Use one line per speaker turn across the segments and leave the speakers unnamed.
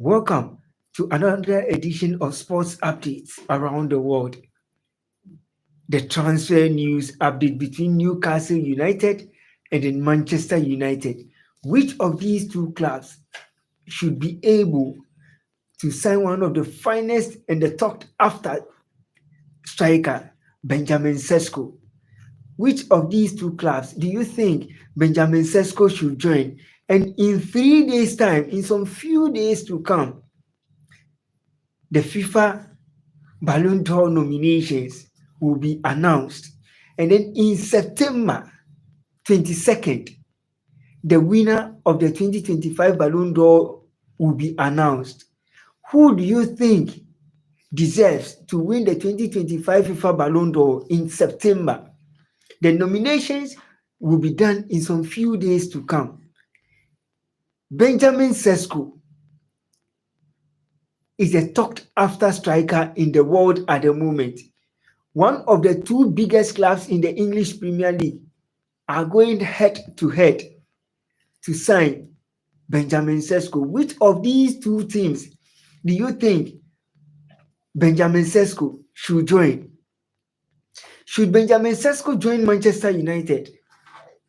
Welcome to another edition of Sports Updates around the world. The transfer news update between Newcastle United and then Manchester United. Which of these two clubs should be able to sign one of the finest and the talked after striker, Benjamin Sesko? Which of these two clubs do you think Benjamin Sesko should join? And in 3 days' time, in some few days to come, the FIFA Ballon d'Or nominations will be announced. And then in September 22nd, the winner of the 2025 Ballon d'Or will be announced. Who do you think deserves to win the 2025 FIFA Ballon d'Or in September? The nominations will be done in some few days to come. Benjamin Sesko is a talked after striker in the world at the moment. One of the two biggest clubs in the English Premier League are going head to head to sign Benjamin Sesko. Which of these two teams do you think Benjamin Sesko should join? Should Benjamin Sesko join Manchester United,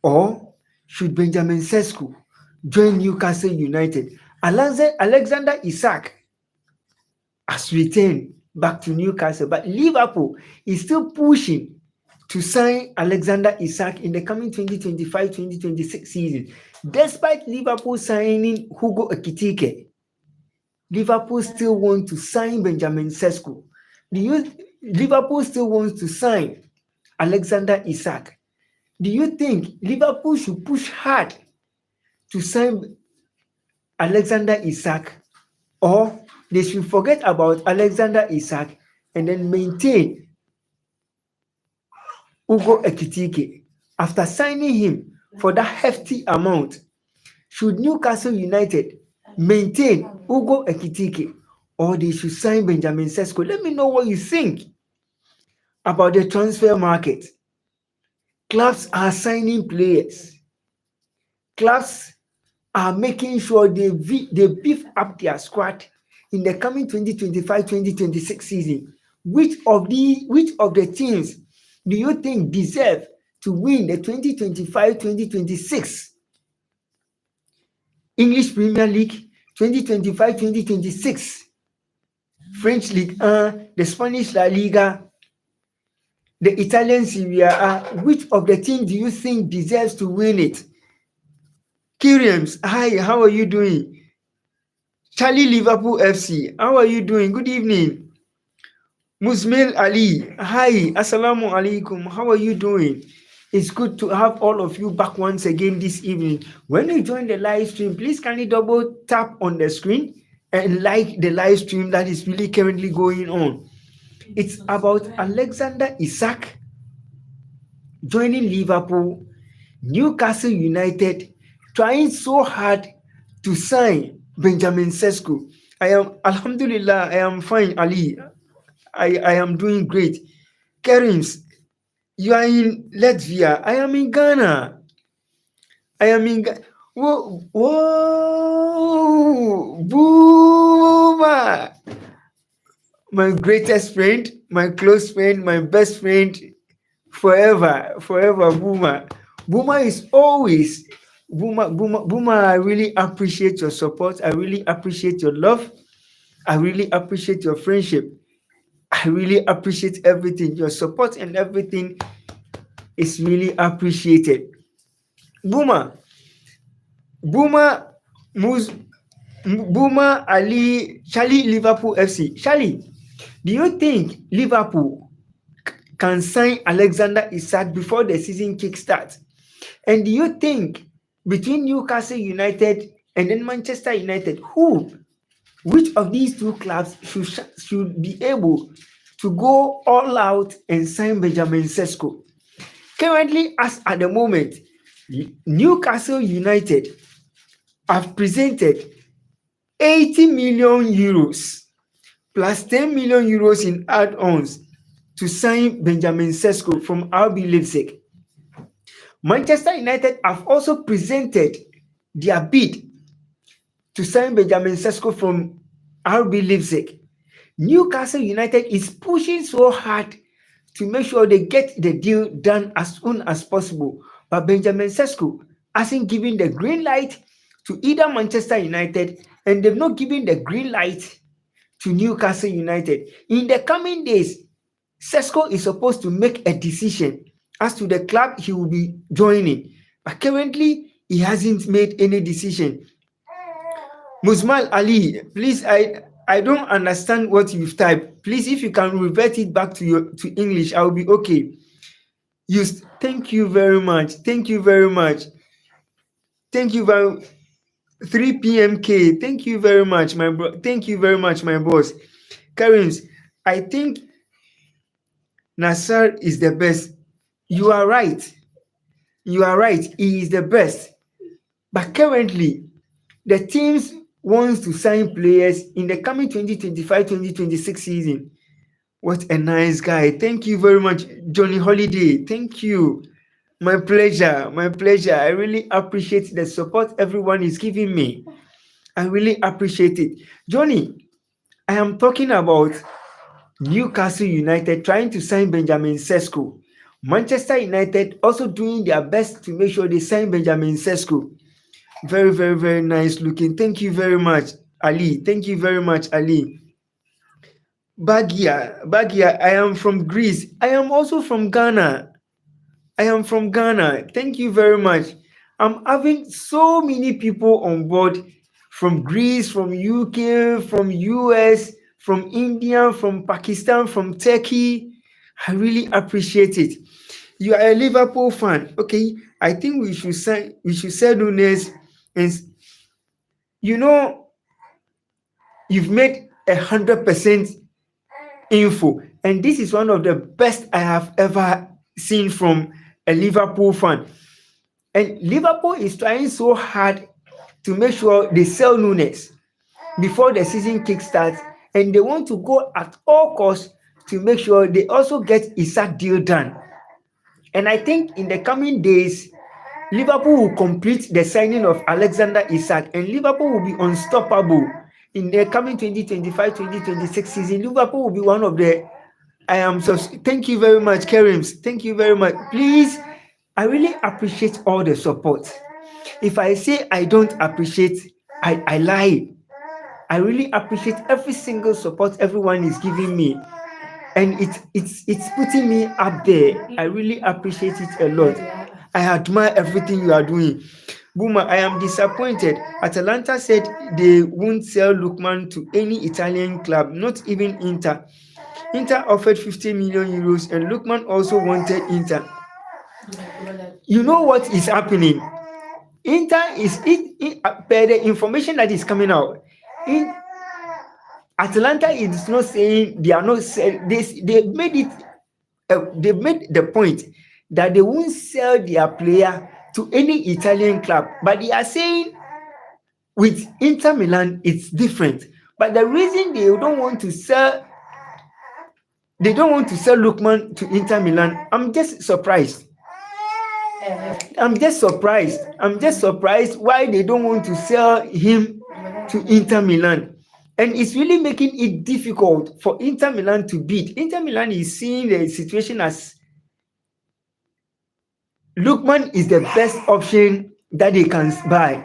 or should Benjamin Sesko join Newcastle United? Alexander Isak has returned back to Newcastle, but Liverpool is still pushing to sign Alexander Isak in the coming 2025-2026 season. Despite Liverpool signing Hugo Ekitike, Liverpool still want to sign Benjamin Sesko. Liverpool still wants to sign Alexander Isak. Do you think Liverpool should push hard to sign Alexander Isak, or they should forget about Alexander Isak and then maintain Hugo Ekitike after signing him for that hefty amount? Should Newcastle United maintain Hugo Ekitike, or they should sign Benjamin Sesko? Let me know what you think about the transfer market. Clubs are signing players. Clubs are making sure they beef up their squad in the coming 2025-2026 season. Which of the teams do you think deserve to win the 2025-2026 English Premier League, 2025-2026 French Ligue 1, the Spanish La Liga, the Italian Serie A? Which of the teams do you think deserves to win it? Kiriams, hi, how are you doing? Charlie Liverpool FC, how are you doing? Good evening. Musmail Ali, hi, assalamu alaikum, how are you doing? It's good to have all of you back once again this evening. When you join the live stream, please kindly double tap on the screen and like the live stream that is really currently going on. It's about Alexander Isak joining Liverpool, Newcastle United trying so hard to sign Benjamin Sesko. Alhamdulillah, I am fine, Ali. I am doing great. Karims, you are in Latvia. I am in Ghana. Whoa, Boomer! My greatest friend, my close friend, my best friend, forever, Boomer. Boomer is always Boomer. I really appreciate your support. I really appreciate your love. I really appreciate your friendship. I really appreciate everything. Your support and everything is really appreciated. Boomer Ali, Charlie Liverpool FC. Charlie, do you think Liverpool can sign Alexander Isak before the season kickstarts? And do you think between Newcastle United and then Manchester United, which of these two clubs should be able to go all out and sign Benjamin Sesko? Currently, as at the moment, Newcastle United have presented 80 million euros plus 10 million euros in add-ons to sign Benjamin Sesko from RB Leipzig. Manchester United have also presented their bid to sign Benjamin Sesko from RB Leipzig. Newcastle United is pushing so hard to make sure they get the deal done as soon as possible. But Benjamin Sesko hasn't given the green light to either Manchester United, and they've not given the green light to Newcastle United. In the coming days, Sesko is supposed to make a decision as to the club he will be joining. But currently, he hasn't made any decision. Musmal Ali, please, I don't understand what you've typed. Please, if you can revert it back to English, I'll be okay. Thank you very much. Thank you very much. Thank you very 3 p.m. K. Thank you very much, my bro. Thank you very much, my boss. Karims, I think Nassar is the best. You are right. You are right. He is the best. But currently, the teams wants to sign players in the coming 2025-2026 season. What a nice guy. Thank you very much, Johnny Holiday. Thank you. My pleasure. My pleasure. I really appreciate the support everyone is giving me. I really appreciate it. Johnny, I am talking about Newcastle United trying to sign Benjamin Sesko. Manchester United also doing their best to make sure they sign Benjamin Sesko. Very, very, very nice looking. Thank you very much, Ali. Thank you very much, Ali. Bagia, I am from Greece. I am also from Ghana. Thank you very much. I'm having so many people on board from Greece, from UK, from US, from India, from Pakistan, from Turkey. I really appreciate it. You are a Liverpool fan. Okay, I think we should say Nunes, and you've made 100% info, and this is one of the best I have ever seen from a Liverpool fan. And Liverpool is trying so hard to make sure they sell Nunes before the season kickstarts, and they want to go at all costs to make sure they also get Isak deal done. And I think in the coming days, Liverpool will complete the signing of Alexander Isak, and Liverpool will be unstoppable in the coming 2025-2026 season. Liverpool will be one of the thank you very much, Karims. Thank you very much. Please, I really appreciate all the support. If I say I don't appreciate, I lie. I really appreciate every single support everyone is giving me, and it's putting me up there. I really appreciate it a lot. I admire everything you are doing. Boomer, I am disappointed. Atalanta said they won't sell Lookman to any Italian club, not even Inter. Inter offered 50 million euros, and Lookman also wanted Inter. You know what is happening? Inter is per the information that is coming out. Atalanta is not saying they are not selling. They made it. They made the point that they won't sell their player to any Italian club, but they are saying with Inter Milan it's different. But the reason they don't want to sell Lookman to Inter Milan, I'm just surprised. I'm just surprised why they don't want to sell him to Inter Milan. And it's really making it difficult for Inter Milan to beat. Inter Milan is seeing the situation as Lookman is the best option that they can buy.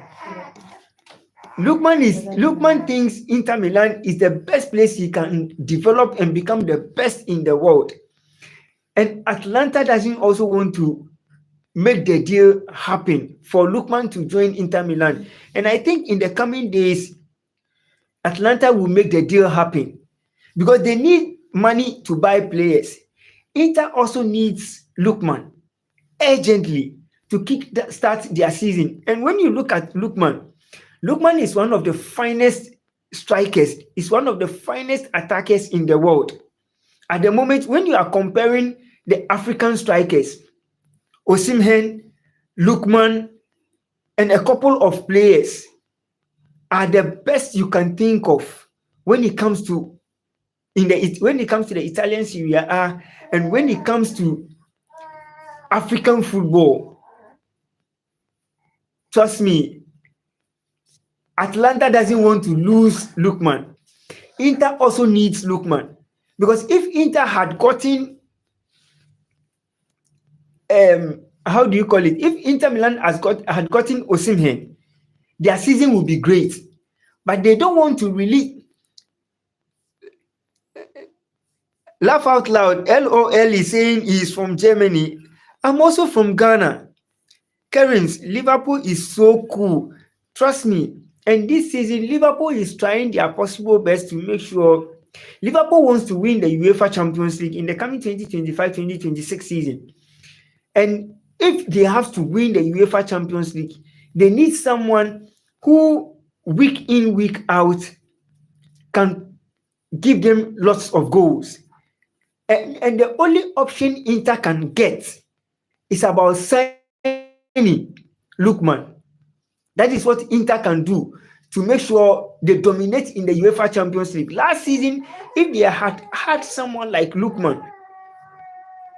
Lookman thinks Inter Milan is the best place he can develop and become the best in the world. And Atlanta doesn't also want to make the deal happen for Lookman to join Inter Milan. And I think in the coming days, Atlanta will make the deal happen because they need money to buy players. Inter also needs Lookman urgently to start their season. And when you look at Lookman is one of the finest strikers. He's one of the finest attackers in the world. At the moment, when you are comparing the African strikers, Osimhen, Lookman, and a couple of players are the best you can think of when it comes to the Italian Serie A, and when it comes to African football. Trust me, Atlanta doesn't want to lose Lookman. Inter also needs Lookman, because if Inter had gotten how do you call it? If Inter Milan had gotten Osimhen, their season would be great. But they don't want to really laugh out loud. LOL is saying he's from Germany. I'm also from Ghana. Kerins, Liverpool is so cool. Trust me. And this season, Liverpool is trying their possible best to make sure Liverpool wants to win the UEFA Champions League in the coming 2025-2026 season. And if they have to win the UEFA Champions League, they need someone who week in, week out can give them lots of goals. And the only option Inter can get is about signing Lookman. That is what Inter can do to make sure they dominate in the UEFA Champions League. Last season, if they had someone like Lookman,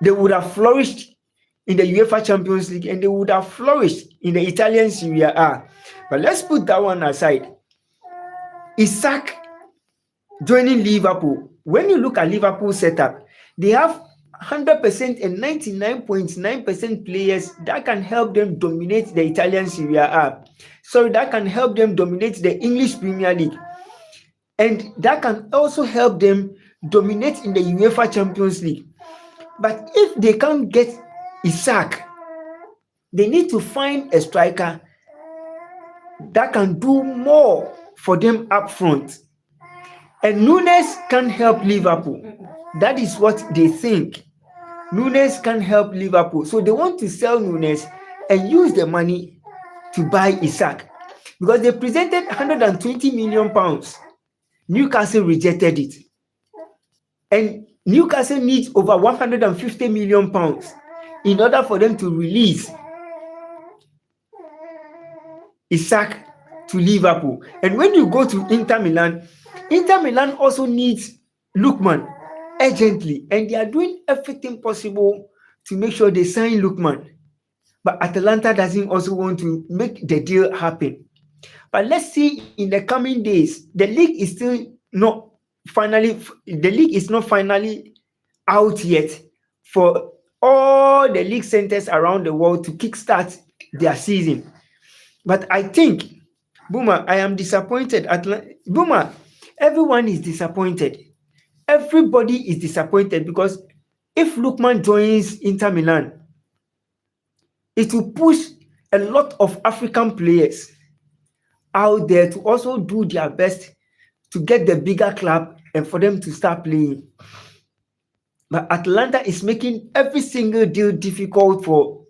they would have flourished in the UEFA Champions League and they would have flourished in the Italian Serie A. But let's put that one aside. Isak joining Liverpool. When you look at Liverpool's setup, they have 100% and 99.9% players that can help them dominate the Italian Serie A. So that can help them dominate the English Premier League. And that can also help them dominate in the UEFA Champions League. But if they can't get Isak, they need to find a striker that can do more for them up front. And Nunes can help Liverpool. That is what they think. Nunes can help Liverpool. So they want to sell Nunes and use the money to buy Isak. Because they presented £120 million. Newcastle rejected it. And Newcastle needs over £150 million in order for them to release Isak to Liverpool. And when you go to Inter Milan also needs Lookman urgently. And they are doing everything possible to make sure they sign Lookman. But Atalanta doesn't also want to make the deal happen. But let's see in the coming days. The league is not finally out yet for all the league centers around the world to kickstart their season. But I think, Boomer, I am disappointed. Boomer, everyone is disappointed. Everybody is disappointed because if Lookman joins Inter Milan, it will push a lot of African players out there to also do their best to get the bigger club and for them to start playing. But Atlanta is making every single deal difficult for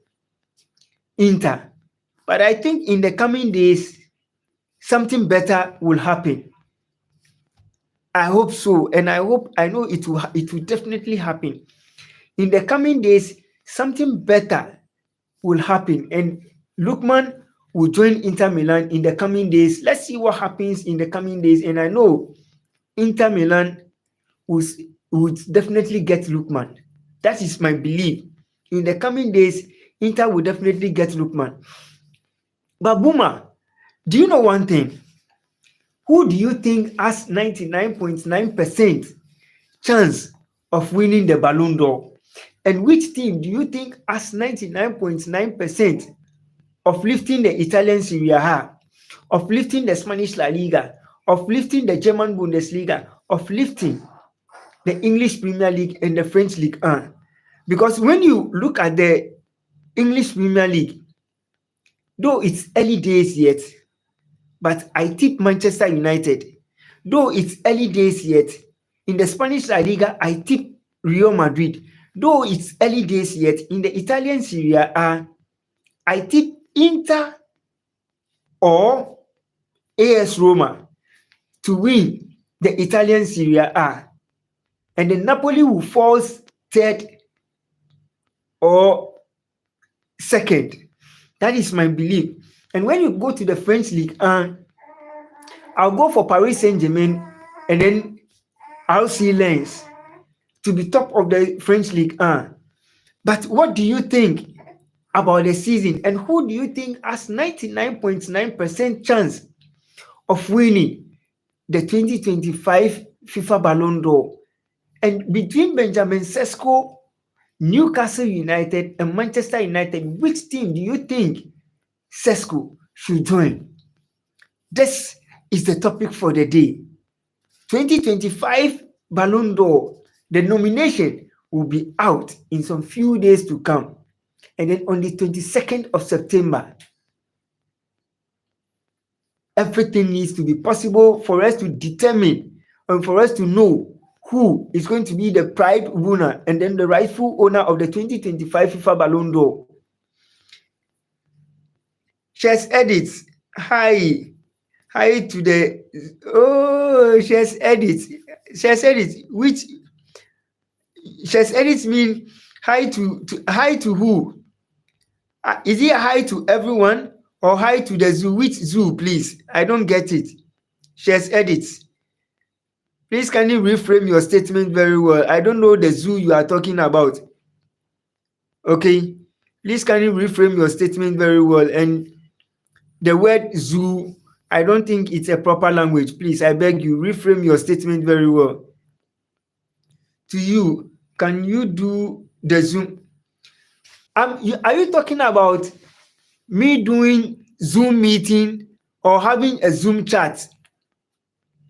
Inter. But I think in the coming days, something better will happen. I hope so. And I know it will definitely happen. In the coming days, something better will happen. And Lookman will join Inter Milan in the coming days. Let's see what happens in the coming days. And I know Inter Milan would definitely get Lookman. That is my belief. In the coming days, Inter will definitely get Lookman. But Boomer, do you know one thing? Who do you think has 99.9% chance of winning the Ballon d'Or? And which team do you think has 99.9% of lifting the Italian Serie A, of lifting the Spanish La Liga, of lifting the German Bundesliga, of lifting the English Premier League and the French Ligue 1? Because when you look at the English Premier League, though it's early days yet, but I tip Manchester United. Though it's early days yet, in the Spanish La Liga, I tip Real Madrid. Though it's early days yet, in the Italian Serie A, I tip Inter or AS Roma to win the Italian Serie A. And then Napoli will fall third or second. That is my belief. And when you go to the French League, I'll go for Paris Saint-Germain and then RC Lens to be top of the French League. But what do you think about the season? And who do you think has 99.9% chance of winning the FIFA Ballon d'Or. And between Benjamin Sesko, Newcastle United, and Manchester United, which team do you think Sesko should join? This is the topic for the day. 2025 Ballon d'Or, the nomination will be out in some few days to come. And then on the 22nd of September, everything needs to be possible for us to determine and for us to know who is going to be the pride winner and then the rightful owner of the 2025 FIFA Ballon d'Or. Shares edits. Hi to the shares edits. Shares edits. Which shares edits mean hi to who? Is it hi to everyone or hi to the zoo? Which zoo, please? I don't get it. Shares edits. Please, can you reframe your statement very well? I don't know the zoo you are talking about. Okay. Please, can you reframe your statement very well? And the word zoo, I don't think it's a proper language. Please, I beg you, reframe your statement very well. To you, can you do the Zoom? Are you talking about me doing Zoom meeting or having a Zoom chat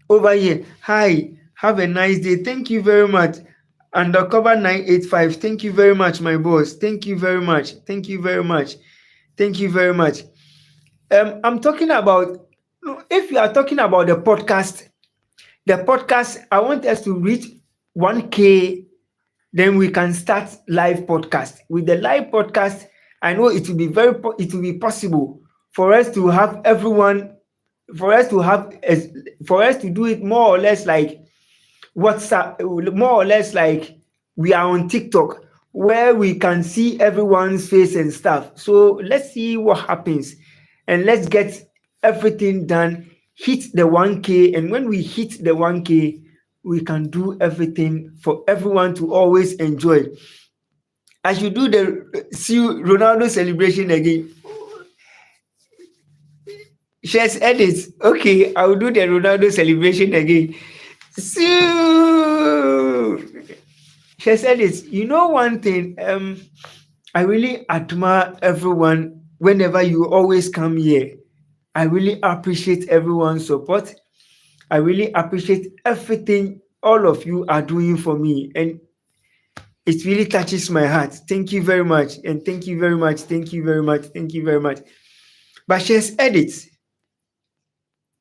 over here? Hi, have a nice day. Thank you very much. Undercover 985. Thank you very much, my boss. Thank you very much. Thank you very much. Thank you very much. I'm talking about, if you are talking about the podcast, I want us to reach 1K, then we can start live podcast. With the live podcast, I know it will be possible for us to have everyone, for us to do it more or less like WhatsApp, more or less like we are on TikTok, where we can see everyone's face and stuff. So let's see what happens. And let's get everything done, hit the 1K. And when we hit the 1K, we can do everything for everyone to always enjoy. I should do the Ronaldo celebration again. Shares edits. Okay, I will do the Ronaldo celebration again. Shares edits. You know one thing, I really admire everyone. Whenever you always come here, I really appreciate everyone's support. I really appreciate everything all of you are doing for me. And it really touches my heart. Thank you very much. And thank you very much. Thank you very much. Thank you very much. But shares edits.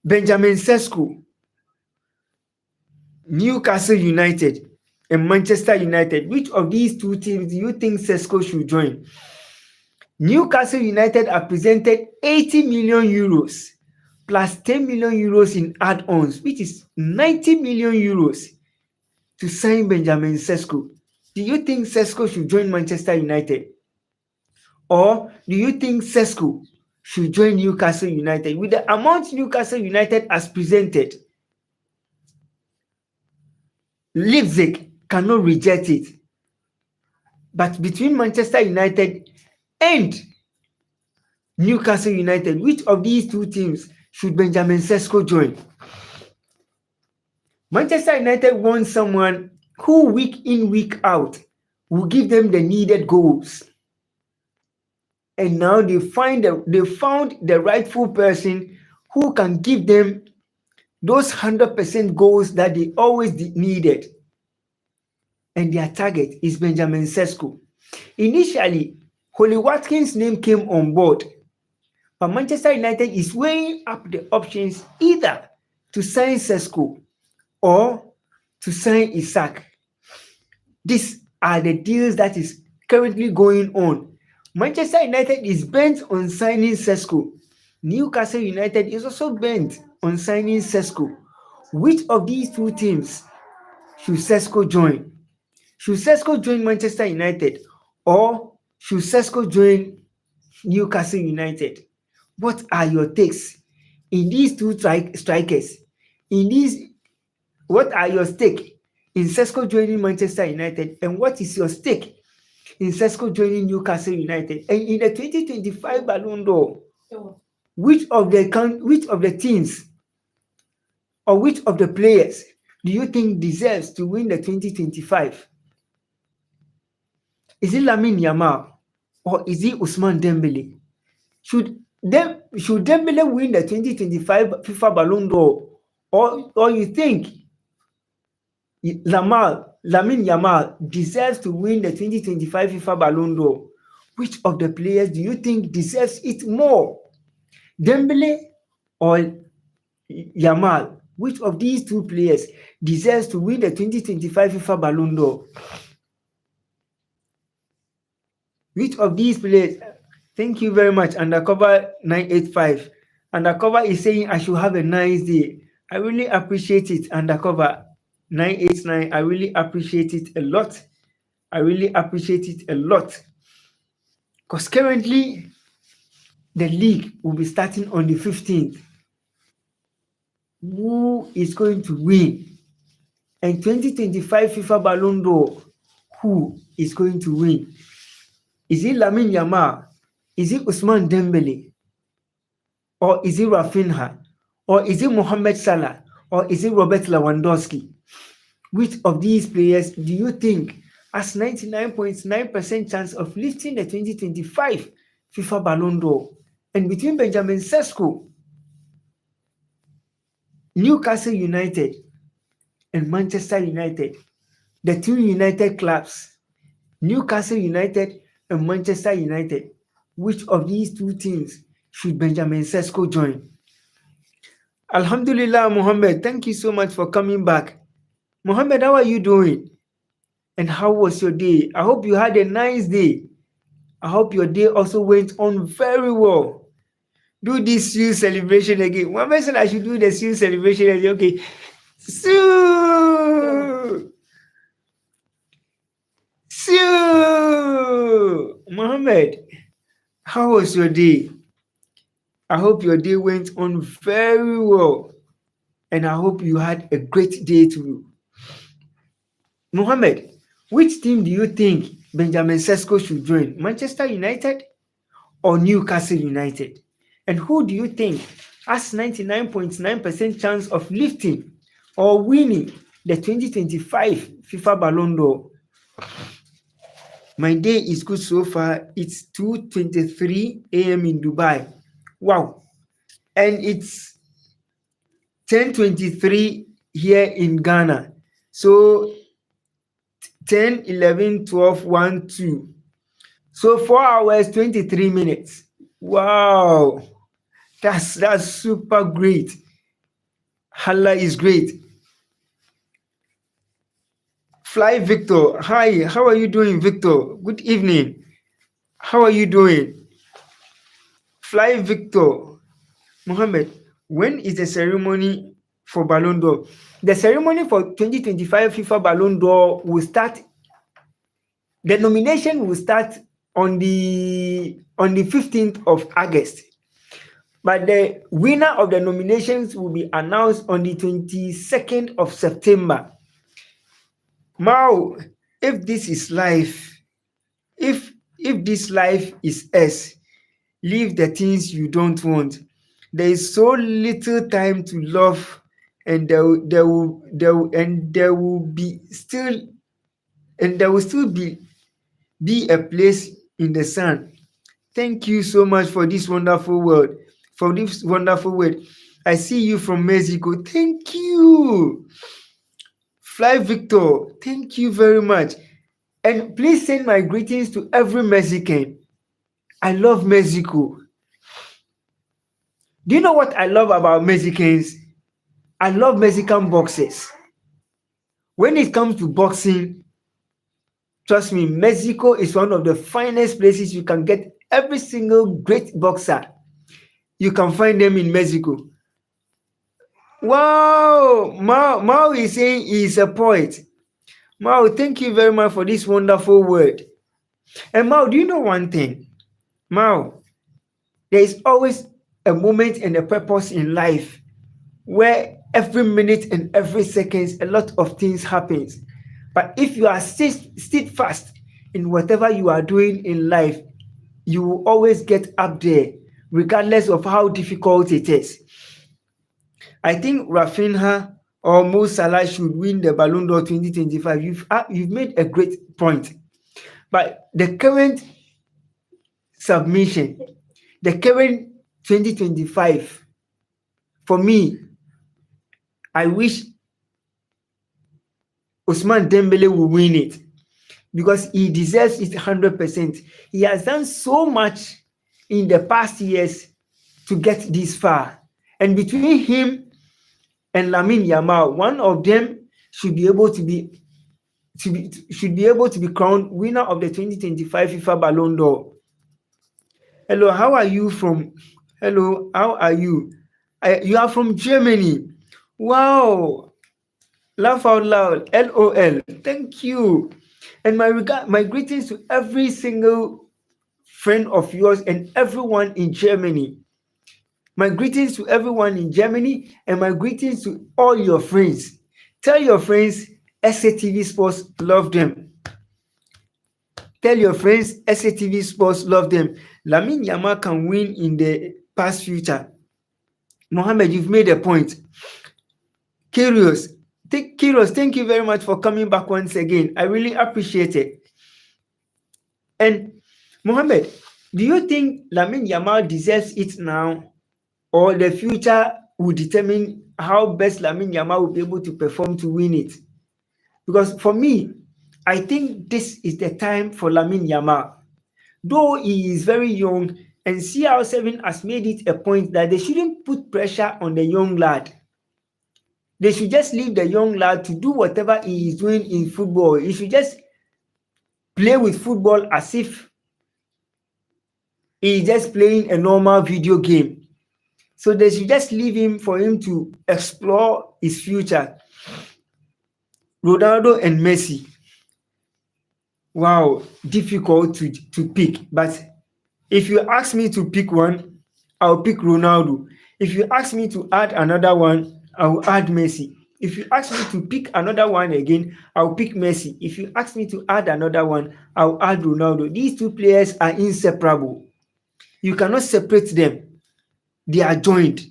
Benjamin Sesko, Newcastle United, and Manchester United. Which of these two teams do you think Sesko should join? Newcastle United are presented 80 million euros plus 10 million euros in add-ons, which is 90 million euros to sign Benjamin Sesko. Do you think Sesko should join Manchester United? Or do you think Sesko should join Newcastle United? With the amount Newcastle United has presented, Leipzig cannot reject it. But between Manchester United and Newcastle United, which of these two teams should Benjamin Sesko join? Manchester United wants someone who week in, week out will give them the needed goals. And now they found the rightful person who can give them those 100% goals that they always needed. And their target is Benjamin Sesko. Initially, Holly Watkins' name came on board, but Manchester United is weighing up the options either to sign Sesko or to sign Isak. These are the deals that is currently going on. Manchester United is bent on signing Sesko. Newcastle United is also bent on signing Sesko. Which of these two teams should Sesko join? Should Sesko join Manchester United or should Sesko join Newcastle United? What are your takes in these two strikers? What are your stake in Sesko joining Manchester United, and what is your stake in Sesko joining Newcastle United? And in the 2025 Ballon d'Or, which of the teams or which of the players do you think deserves to win the 2025? Is it Lamine Yamal or is it Ousmane Dembele? Should Dembele win the 2025 FIFA Ballon d'Or, or you think Lamine Yamal deserves to win the 2025 FIFA Ballon d'Or? Which of the players do you think deserves it more? Dembele or Yamal? Which of these two players deserves to win the 2025 FIFA Ballon d'Or? Which of these players? Thank you very much, Undercover 985. Undercover is saying I should have a nice day. I really appreciate it, Undercover 989. I really appreciate it a lot. I really appreciate it a lot. Because currently, the league will be starting on the 15th. Who is going to win? And 2025 FIFA Ballon d'Or, who is going to win? Is it Lamine Yamal? Is it Ousmane Dembele? Or is it Rafinha? Or is it Mohamed Salah? Or is it Robert Lewandowski? Which of these players do you think has 99.9% chance of lifting the 2025 FIFA Ballon d'Or? And between Benjamin Sesko, Newcastle United, and Manchester United, the two United clubs, Newcastle United and Manchester United, which of these two teams should Benjamin Sesko join? Alhamdulillah, Mohammed, thank you so much for coming back. Mohammed, how are you doing? And how was your day? I hope you had a nice day. I hope your day also went on very well. Do this Sue celebration again. Mohammed said I should do the Sue celebration again. Okay. Sue! Sue! Mohammed, how was your day? I hope your day went on very well. And I hope you had a great day too. Mohammed, which team do you think Benjamin Sesko should join? Manchester United or Newcastle United? And who do you think has 99.9% chance of lifting or winning the 2025 FIFA Ballon d'Or? My day is good so far. It's 2:23 a.m. in Dubai. Wow. And it's 10:23 here in Ghana. So 10, 11, 12, 1, 2. So 4 hours, 23 minutes. Wow. That's super great. Allah is great. Fly Victor. Hi, how are you doing, Victor? Good evening. How are you doing? Fly Victor. Mohammed, when is the ceremony for Ballon d'Or? The ceremony for 2025 FIFA Ballon d'Or will start. The nomination will start on the 15th of August. But the winner of the nominations will be announced on the 22nd of September. Now, if this is life, if this life is us, leave the things you don't want. There is so little time to love, and there will still be a place in the sun. Thank you so much for this wonderful word. I see you from Mexico. Thank you. Fly Victor, thank you very much. And please send my greetings to every Mexican. I love Mexico. Do you know what I love about Mexicans? I love Mexican boxers. When it comes to boxing, trust me, Mexico is one of the finest places you can get every single great boxer. You can find them in Mexico. Wow, Mao is saying he's a poet. Mao, thank you very much for this wonderful word. And Mao, do you know one thing? Mao, there is always a moment and a purpose in life where every minute and every second a lot of things happens. But if you are steadfast in whatever you are doing in life, you will always get up there, regardless of how difficult it is. I think Rafinha or Mo Salah should win the Ballon d'Or 2025. You've made a great point. But the current submission, the current 2025, for me, I wish Ousmane Dembele will win it because he deserves it 100%. He has done so much in the past years to get this far. And between him and Lamine Yamal, one of them should be able to be crowned winner of the 2025 FIFA Ballon d'Or. Hello, how are you from? Hello, how are you? You are from Germany. Wow. Laugh out loud. LOL. Thank you. And my greetings to every single friend of yours and everyone in Germany. My greetings to everyone in Germany and my greetings to all your friends. Tell your friends SATV Sports love them. Tell your friends SATV Sports love them. Lamine Yamal can win in the past future. Mohammed, you've made a point. Kyrios, thank you very much for coming back once again. I really appreciate it. And Mohammed, do you think Lamine Yamal deserves it now, or the future will determine how best Lamine Yamal will be able to perform to win it? Because for me, I think this is the time for Lamine Yamal. Though he is very young, and CR7 has made it a point that they shouldn't put pressure on the young lad. They should just leave the young lad to do whatever he is doing in football. He should just play with football as if he is just playing a normal video game. So they should just leave him for him to explore his future. Ronaldo and Messi. Wow, difficult to pick. But if you ask me to pick one, I'll pick Ronaldo. If you ask me to add another one, I'll add Messi. If you ask me to pick another one again, I'll pick Messi. If you ask me to add another one, I'll add Ronaldo. These two players are inseparable. You cannot separate them. They are joined.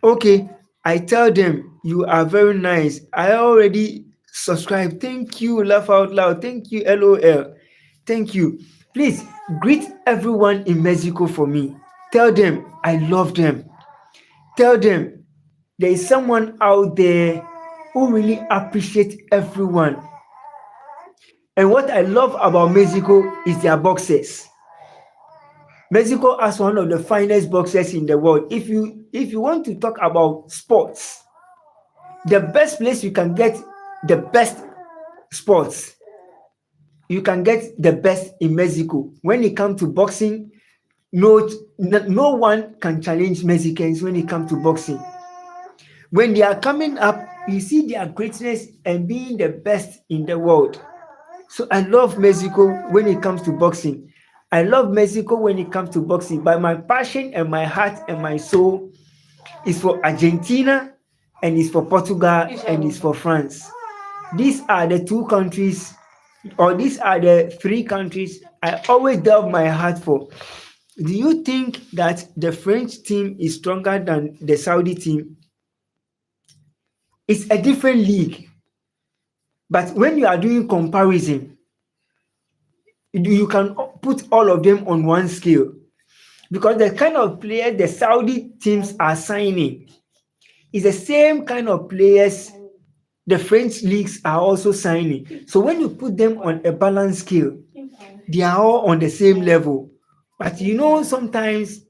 Okay, I tell them, you are very nice. I already subscribed. Thank you, laugh out loud. Thank you, LOL. Thank you. Please greet everyone in Mexico for me. Tell them I love them. Tell them there is someone out there who really appreciates everyone. And what I love about Mexico is their boxers. Mexico has one of the finest boxers in the world. If you want to talk about sports, the best place you can get the best sports, you can get the best in Mexico. When it comes to boxing, no one can challenge Mexicans when it comes to boxing. When they are coming up, you see their greatness and being the best in the world. So I love Mexico when it comes to boxing. I love Mexico when it comes to boxing, but my passion and my heart and my soul is for Argentina, and it's for Portugal, and it's for France. These are the two countries, or these are the three countries I always delve my heart for. Do you think that the French team is stronger than the Saudi team? It's a different league. But when you are doing comparison, you can put all of them on one scale. Because the kind of players the Saudi teams are signing is the same kind of players the French leagues are also signing. So when you put them on a balanced scale, they are all on the same level. But sometimes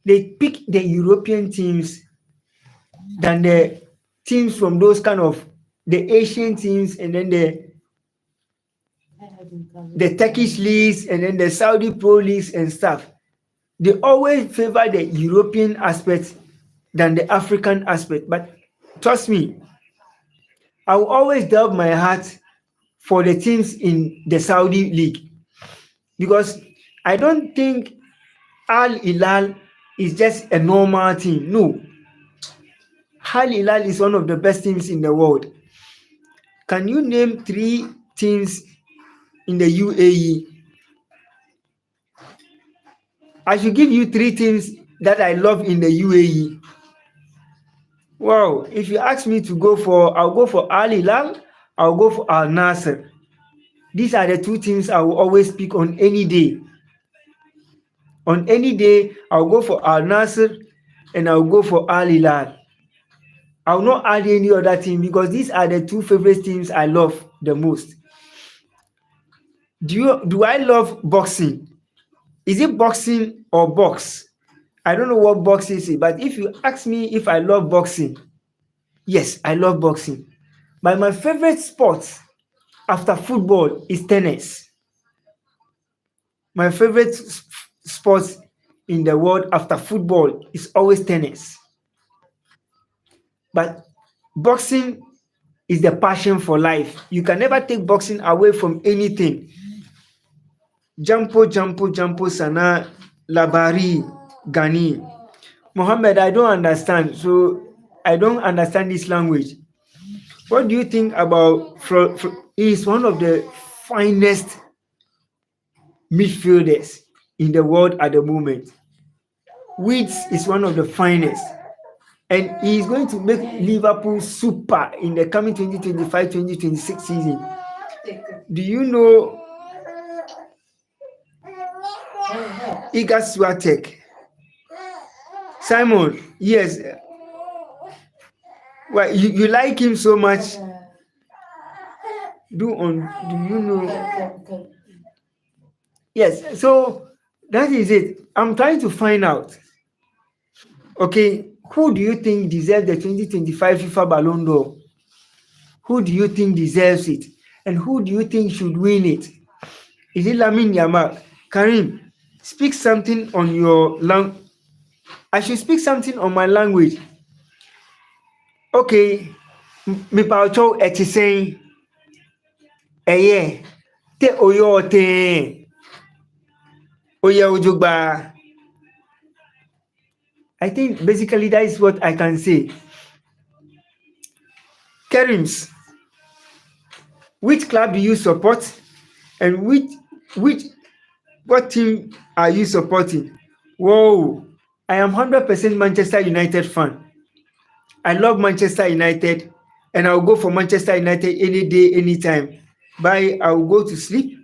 they pick the European teams than the teams from those kind of the Asian teams, and then the Turkish leagues, and then the Saudi pro leagues and stuff. They always favor the European aspect than the African aspect. But trust me, I will always delve my heart for the teams in the Saudi league, because I don't think Al Hilal is just a normal team. No. Al Hilal is one of the best teams in the world. Can you name 3 teams in the UAE? I should give you 3 teams that I love in the UAE. Wow, if you ask me to go for, I'll go for Al Hilal, I'll go for Al Nasser. These are the two teams I will always pick on any day. On any day, I'll go for Al Nasser and I'll go for Al Hilal. I'll not add any other team because these are the two favorite teams I love the most. Do I love boxing? Is it boxing or box? I don't know what box is, but if you ask me if I love boxing, yes, I love boxing. But my favorite sport after football is tennis. My favorite sport in the world after football is always tennis. But boxing is the passion for life. You can never take boxing away from anything. Jampo, jampo, jampo, sana, labari, gani. Mohammed, I don't understand. So I don't understand this language. What do you think about he is one of the finest midfielders in the world at the moment. Width is one of the finest. And he is going to make Liverpool super in the coming 2025-2026 season. Do you know Iga Swiatek? Simon, yes. Well, you like him so much. Do you know? Yes, so that is it. I'm trying to find out. Okay, who do you think deserves the 2025 FIFA Ballon d'Or? Who do you think deserves it? And who do you think should win it? Is it Lamine Yamal? Karim, speak something on your language. I should speak something on my language. Okay, me paucho etiseng eye te oyo te oye ojugba. I think basically that is what I can say. Karims, which club do you support, and what team are you supporting? Whoa, I am 100% Manchester United fan. I love Manchester United, and I'll go for Manchester United any day, anytime. Bye. I'll go to sleep.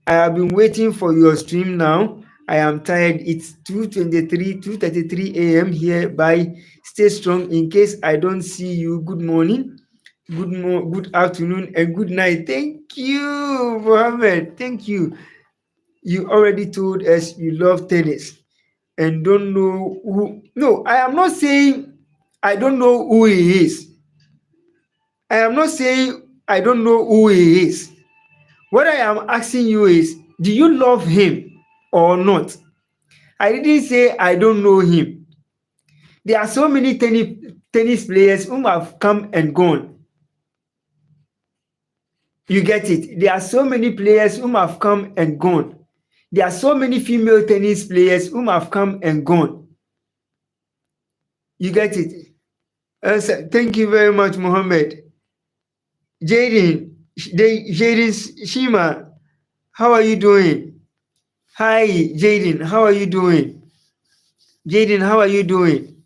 I have been waiting for your stream now. I am tired. It's 2:33 a.m. here. Bye. Stay strong. In case I don't see you, good morning, good afternoon, and good night. Thank you, Mohammed. Thank you. You already told us you love tennis and don't know who. No, I am not saying I don't know who he is. I am not saying I don't know who he is. What I am asking you is, do you love him or not? I didn't say I don't know him. There are so many tennis players whom have come and gone. You get it? There are so many players whom have come and gone. There are so many female tennis players whom have come and gone. You get it? Thank you very much, Mohammed. Jaden Shima, how are you doing? Hi, Jaden, how are you doing? Jaden, how are you doing?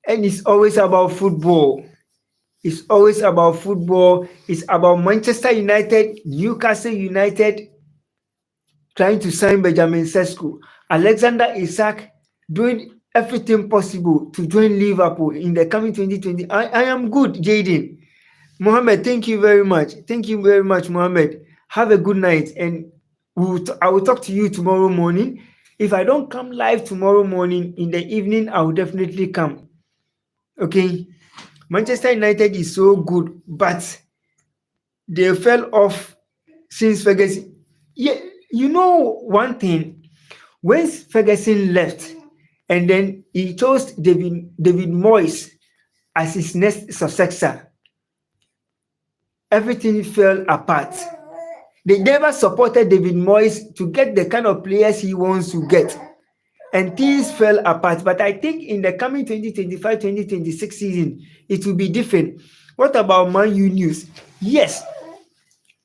And it's always about football. It's always about football. It's about Manchester United, Newcastle United trying to sign Benjamin Sesko. Alexander Isak doing everything possible to join Liverpool in the coming 2020. I am good, Jaden. Mohammed, thank you very much. Thank you very much, Mohammed. Have a good night, and I will talk to you tomorrow morning. If I don't come live tomorrow morning, in the evening, I will definitely come. Okay? Manchester United is so good, but they fell off since Ferguson. Yeah, you know one thing, when Ferguson left, and then he chose David Moyes as his next successor, everything fell apart. They never supported David Moyes to get the kind of players he wants to get, and things fell apart. But I think in the coming 2025-2026 season, it will be different. What about Man U news? Yes,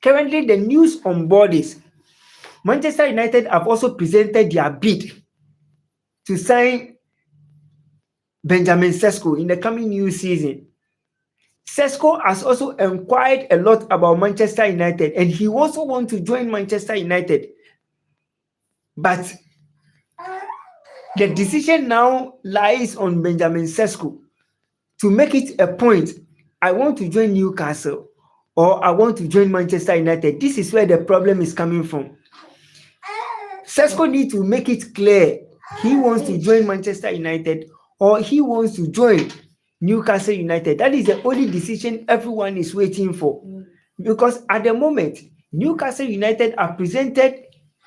currently the news on board is Manchester United have also presented their bid to sign Benjamin Sesko in the coming new season. Sesko has also inquired a lot about Manchester United, and he also wants to join Manchester United. But the decision now lies on Benjamin Sesko to make it a point. I want to join Newcastle or I want to join Manchester United. This is where the problem is coming from. Sesko needs to make it clear he wants to join Manchester United or he wants to join Newcastle United. That is the only decision everyone is waiting for. Because at the moment, Newcastle United are presented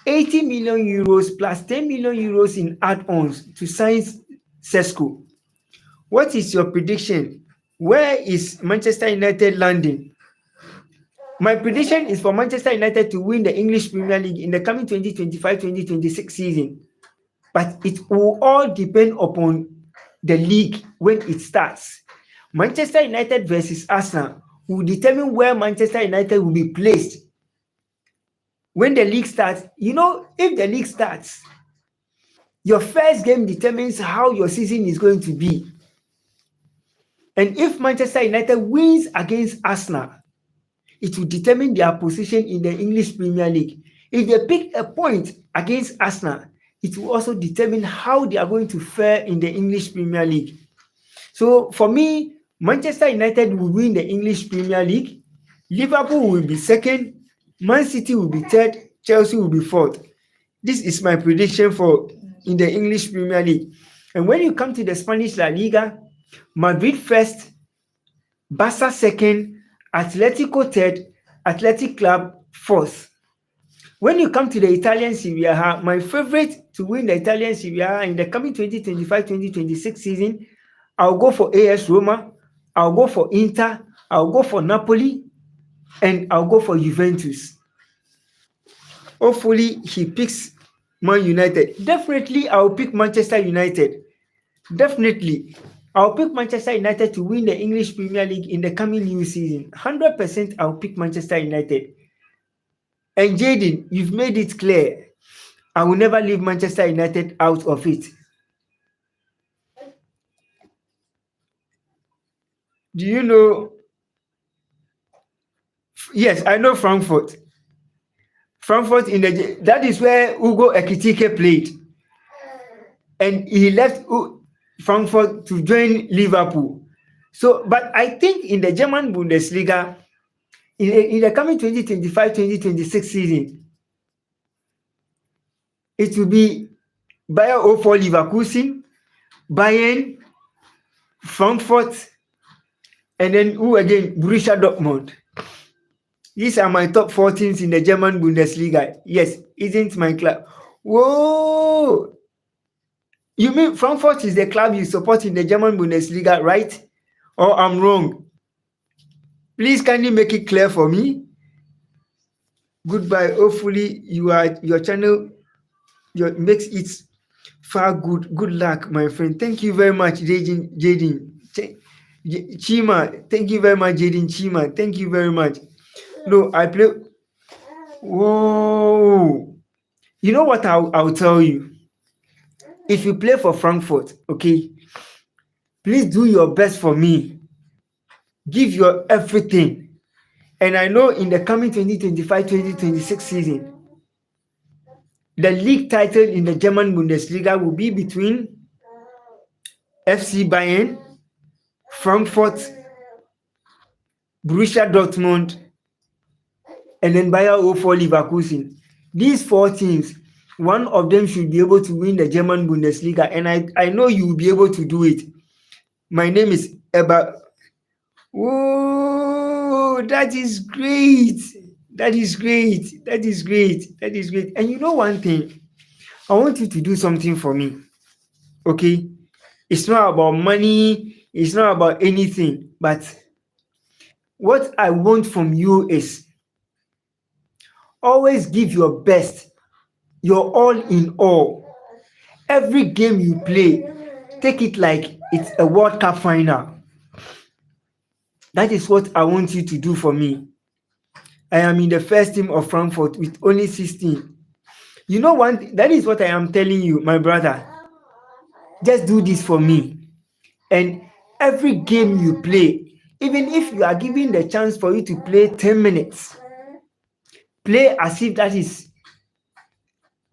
80 million euros plus 10 million euros in add-ons to sign Sesko. What is your prediction? Where is Manchester United landing? My prediction is for Manchester United to win the English Premier League in the coming 2025-2026 season. But it will all depend upon the league when it starts. Manchester United versus Arsenal will determine where Manchester United will be placed when the league starts. You know, if the league starts, your first game determines how your season is going to be. And if Manchester United wins against Arsenal, it will determine their position in the English Premier League. If they pick a point against Arsenal, it will also determine how they are going to fare in the English Premier League. So for me, Manchester United will win the English Premier League. Liverpool will be second. Man City will be third. Chelsea will be fourth. This is my prediction for in the English Premier League. And when you come to the Spanish La Liga, Madrid first, Barca second, Atletico third, Athletic Club fourth. When you come to the Italian Serie A, my favorite to win the Italian Serie A in the coming 2025-2026 season, I'll go for AS Roma, I'll go for Inter, I'll go for Napoli, and I'll go for Juventus. Hopefully, he picks Man United. Definitely, I'll pick Manchester United. Definitely. I'll pick Manchester United to win the English Premier League in the coming new season. 100% I'll pick Manchester United. And Jaden, you've made it clear. I will never leave Manchester United out of it. Do you know? Yes, I know Frankfurt. Frankfurt that is where Ugo Ekitike played. And he left Frankfurt to join Liverpool. So, but I think in the German Bundesliga, in the coming 2025-2026 season, it will be Bayer 04 Leverkusen, Bayern, Frankfurt, and then who again? Borussia Dortmund. These are my top 4 teams in the German Bundesliga. Yes, isn't my club. Whoa! You mean Frankfurt is the club you support in the German Bundesliga, right? Or I'm wrong? Please kindly make it clear for me. Goodbye. Hopefully your channel makes it far good. Good luck, my friend. Thank you very much, Jaden. Chima. Thank you very much, Jaden Chima. Thank you very much. No, I play. Whoa. You know what I'll tell you? If you play for Frankfurt, okay, please do your best for me. Give your everything. And I know in the coming 2025-2026 season, the league title in the German Bundesliga will be between FC Bayern, Frankfurt, Borussia Dortmund, and then Bayer 04 Leverkusen. These 4 teams, one of them should be able to win the German Bundesliga, and I know you will be able to do it. My name is Eba. Oh, that is great. That is great. That is great. That is great. And you know one thing? I want you to do something for me. Okay? It's not about money. It's not about anything. But what I want from you is always give your best, your all in all. Every game you play, take it like it's a World Cup final. That is what I want you to do for me. I am in the first team of Frankfurt with only 16. You know that is what I am telling you, my brother. Just do this for me. And every game you play, even if you are given the chance for you to play 10 minutes, play as if that is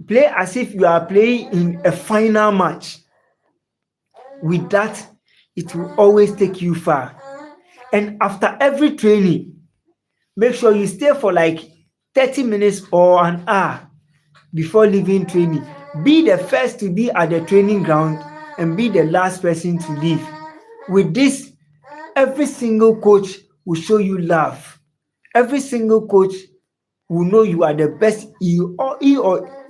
play as if you are playing in a final match. With that, it will always take you far. And after every training, make sure you stay for like 30 minutes or an hour before leaving training. Be the first to be at the training ground and be the last person to leave. With this, every single coach will show you love. Every single coach will know you are the best. He or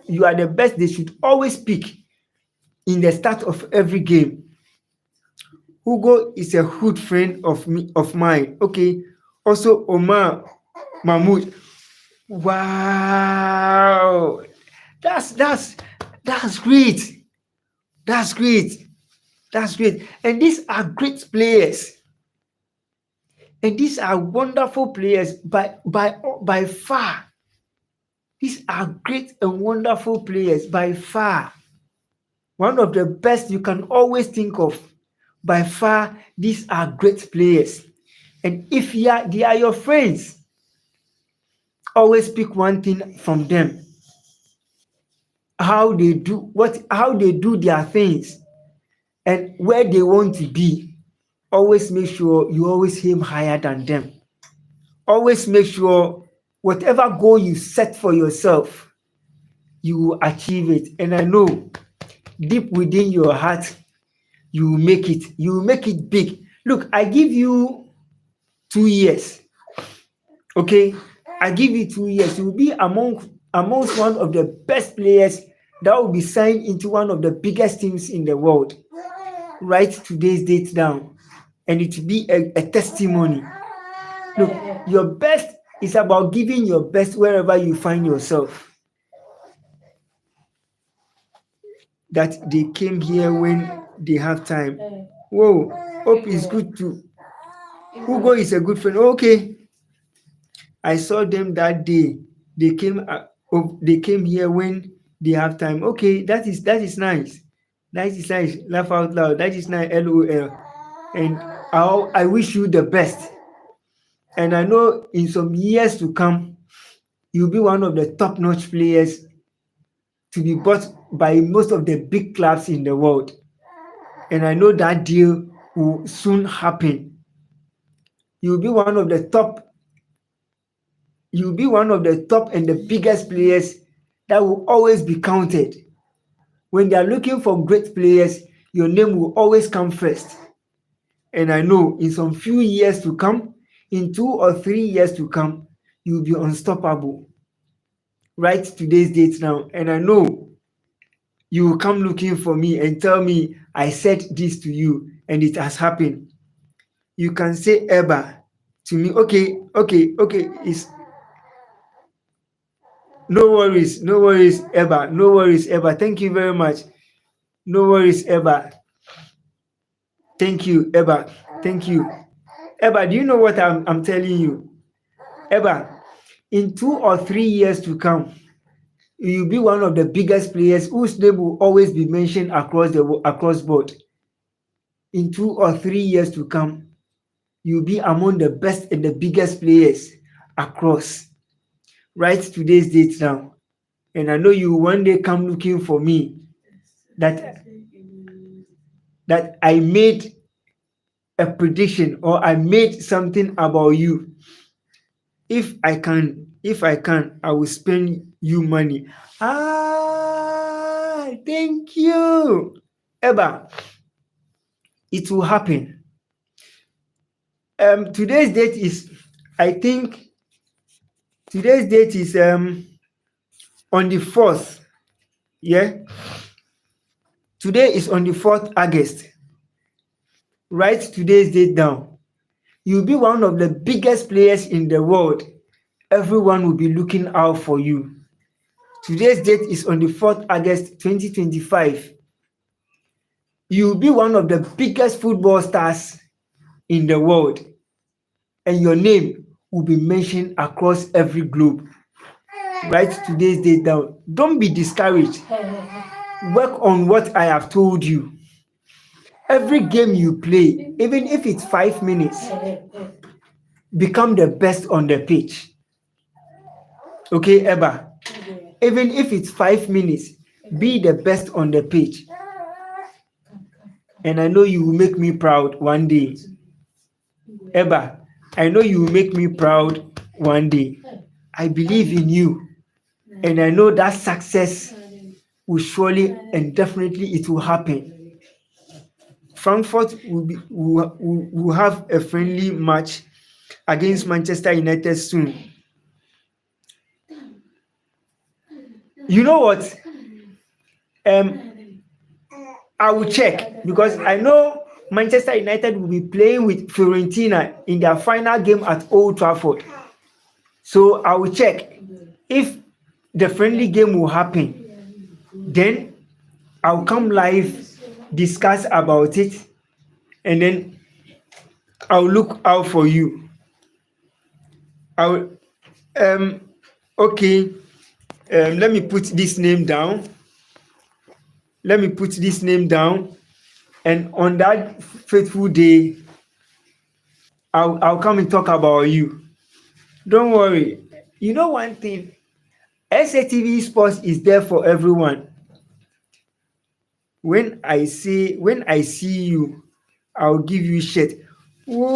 you are the best. They should always pick in the start of every game. Hugo is a good friend of mine. Okay. Also, Omar Mahmoud. Wow. That's great. That's great. That's great. And these are great players. And these are wonderful players by far. These are great and wonderful players by far. One of the best you can always think of. By far, these are great players. And if they are your friends, always pick one thing from them. How they do their things and where they want to be. Always make sure you always aim higher than them. Always make sure whatever goal you set for yourself, you will achieve it. And I know deep within your heart, you will make it. You will make it big. Look, I give you 2 years. Okay? I give you 2 years. You will be amongst one of the best players that will be signed into one of the biggest teams in the world. Write today's date down. And it will be a testimony. Look, your best is about giving your best wherever you find yourself. That they came here when they have time. Whoa, Hope is good too. Hugo is a good friend. Okay. I saw them that day. They came here when they have time. Okay, that is nice. That is nice. Laugh out loud. That is nice. LOL. And I wish you the best. And I know in some years to come, you'll be one of the top-notch players to be bought by most of the big clubs in the world. And I know that deal will soon happen. You'll be one of the top and the biggest players that will always be counted. When they are looking for great players, your name will always come first. And I know in some few years to come, in 2 or 3 years to come, you'll be unstoppable. Write today's date now. And I know you will come looking for me and tell me I said this to you and it has happened. You can say Eba to me. Okay. It's no worries, Eba. No worries, Eba. Thank you very much. No worries, Eba. Thank you, Eba. Thank you. Eba, do you know what I'm telling you? Eba, in 2 or 3 years to come, you'll be one of the biggest players whose name will always be mentioned across board. In 2 or 3 years to come, you'll be among the best and the biggest players across. Write today's date now. And I know you one day come looking for me that I made a prediction or I made something about you. If I can, I will spend you money. Thank you. Eba, it will happen. Today's date is, I think, on the 4th. Yeah. Today is on the 4th August. Write today's date down. You'll be one of the biggest players in the world. Everyone will be looking out for you. Today's date is on the 4th August 2025. You'll be one of the biggest football stars in the world. And your name will be mentioned across every globe. Write today's date down. Don't be discouraged. Work on what I have told you. Every game you play, even if it's 5 minutes, become the best on the pitch. Okay, Eba? Even if it's 5 minutes, be the best on the pitch. And I know you will make me proud one day. Eba, I know you will make me proud one day. I believe in you. And I know that success will surely and definitely it will happen. Frankfurt will have a friendly match against Manchester United soon. You know what? I will check because I know Manchester United will be playing with Fiorentina in their final game at Old Trafford. So I will check if the friendly game will happen. Then I'll come live, discuss about it, and then I'll look out for you. Okay. Let me put this name down. And on that fateful day, I'll come and talk about you. Don't worry. You know one thing, SATV Sports is there for everyone. When I see you, I'll give you shit. Ooh,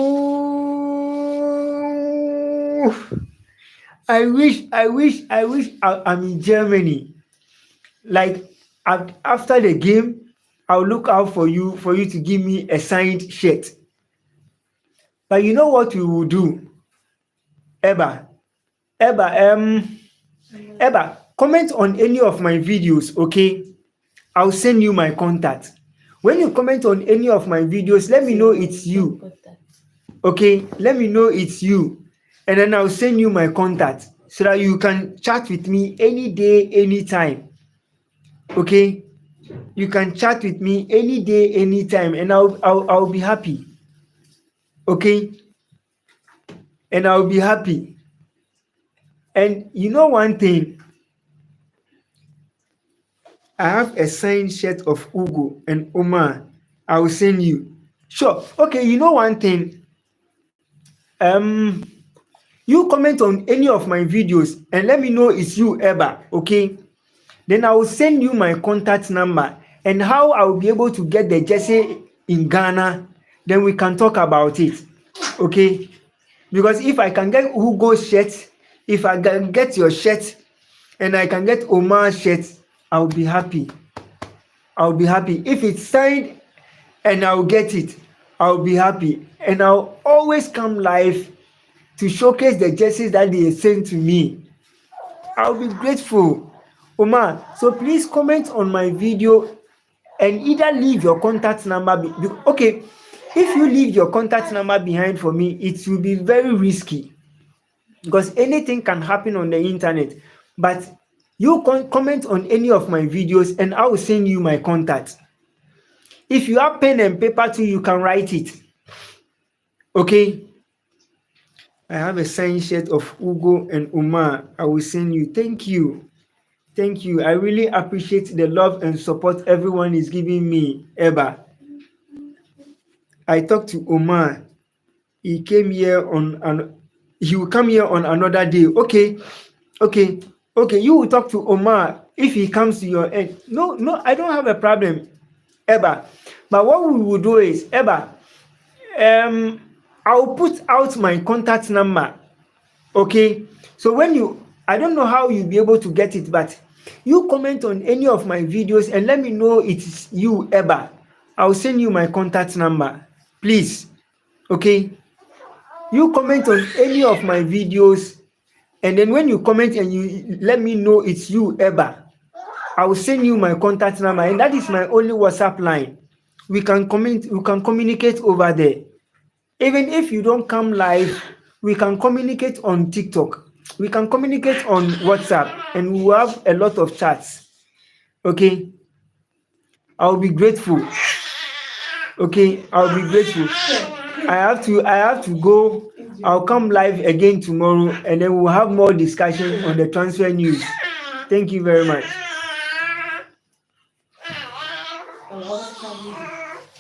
I wish I'm in Germany. Like after the game, I'll look out for you to give me a signed shirt. But you know what we will do? Eba, comment on any of my videos, okay? I'll send you my contact. When you comment on any of my videos, let me know it's you. Okay, let me know it's you. And then I'll send you my contact so that you can chat with me any day, anytime. Okay? You can chat with me any day, anytime, and I'll be happy. Okay? And I'll be happy. And you know one thing, I have a signed shirt of Ugo and Omar. I will send you. Sure. Okay, you know one thing. You comment on any of my videos and let me know it's you, Eba. Okay? Then I will send you my contact number and how I will be able to get the jersey in Ghana. Then we can talk about it. Okay? Because if I can get Ugo's shirt, if I can get your shirt, and I can get Omar's shirt, I'll be happy. If it's signed and I'll get it, I'll be happy. And I'll always come live to showcase the jerseys that they sent to me. I'll be grateful. Omar, so please comment on my video and either leave your contact number. Okay, if you leave your contact number behind for me, it will be very risky because anything can happen on the internet. But you comment on any of my videos and I will send you my contact. If you have pen and paper too, you can write it. Okay? I have a signed shirt of Ugo and Umar. I will send you. Thank you. I really appreciate the love and support everyone is giving me, Eba. I talked to Omar. He will come here on another day. Okay. You will talk to Omar if he comes to your end. No, I don't have a problem, Eba. But what we will do is, Eba, I'll put out my contact number. Okay. So I don't know how you'll be able to get it, but you comment on any of my videos and let me know it's you, Eba. I'll send you my contact number. Please. Okay. You comment on any of my videos, and then when you comment and you let me know it's you, Eba, I will send you my contact number, and that is my only WhatsApp line. We can communicate over there. Even if you don't come live, we can communicate on TikTok. We can communicate on WhatsApp, and we will have a lot of chats. Okay? I'll be grateful. Okay? I'll be grateful. I have to go. I'll come live again tomorrow and then we'll have more discussion on the transfer news. Thank you very much.